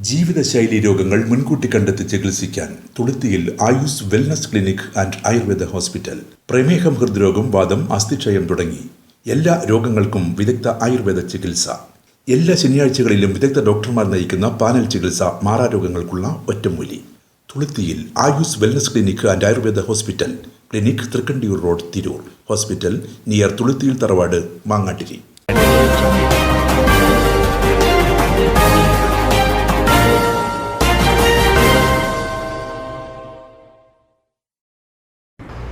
ജീവിതശൈലി രോഗങ്ങൾ മുൻകൂട്ടി കണ്ടെത്തി ചികിത്സിക്കാൻ തുളുത്തിയിൽ Ayus wellness clinic and Ayurveda hospital. പ്രമേഹം, ഹൃദ്രോഗം, വാദം, അസ്ഥിക്ഷയം തുടങ്ങി എല്ലാ രോഗങ്ങൾക്കും വിദഗ്ധ ആയുർവേദ ചികിത്സ. എല്ലാ ശനിയാഴ്ചകളിലും വിദഗ്ധ ഡോക്ടർമാർ നയിക്കുന്ന പാനൽ ചികിത്സ. മാറാരോഗങ്ങൾക്കുള്ള ഒറ്റമൂലി. തുളുത്തിയിൽ Ayus wellness clinic and Ayurveda hospital. Clinic Thrikkandiyur road, Tirur. Hospital near തുളുത്തിയിൽ തറവാട്, മാങ്ങാട്ടിരി.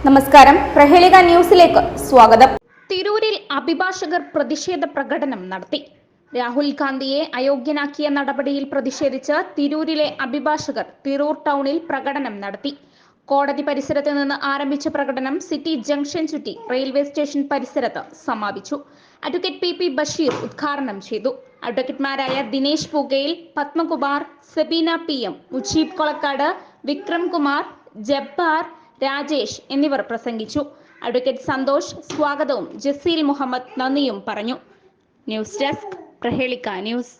നമസ്കാരം, പ്രഹേളിക ന്യൂസിലേക്ക് സ്വാഗതം. തിരൂരിൽ അഭിഭാഷകർ പ്രതിഷേധ പ്രകടനം നടത്തി. രാഹുൽ ഗാന്ധിയെ അയോഗ്യനാക്കിയ നടപടിയിൽ പ്രതിഷേധിച്ച് തിരൂരിലെ അഭിഭാഷകർ തിരൂർ ടൗണിൽ പ്രകടനം നടത്തി. കോടതി പരിസരത്ത് നിന്ന് ആരംഭിച്ച പ്രകടനം സിറ്റി ജംഗ്ഷൻ ചുറ്റി റെയിൽവേ സ്റ്റേഷൻ പരിസരത്ത് സമാപിച്ചു. അഡ്വക്കേറ്റ് പി ബഷീർ ഉദ്ഘാടനം ചെയ്തു. അഡ്വക്കേറ്റ്മാരായ ദിനേശ് പൂകയിൽ, പത്മകുമാർ, സബീന PM, മുജീബ് കൊളക്കാട്, വിക്രം കുമാർ, ജബ്ബാർ, രാജേഷ് എന്നിവർ പ്രസംഗിച്ചു. അഡ്വക്കേറ്റ് സന്തോഷ് സ്വാഗതവും ജസീൽ മുഹമ്മദ് നന്ദിയും പറഞ്ഞു. News desk, Prahelika news.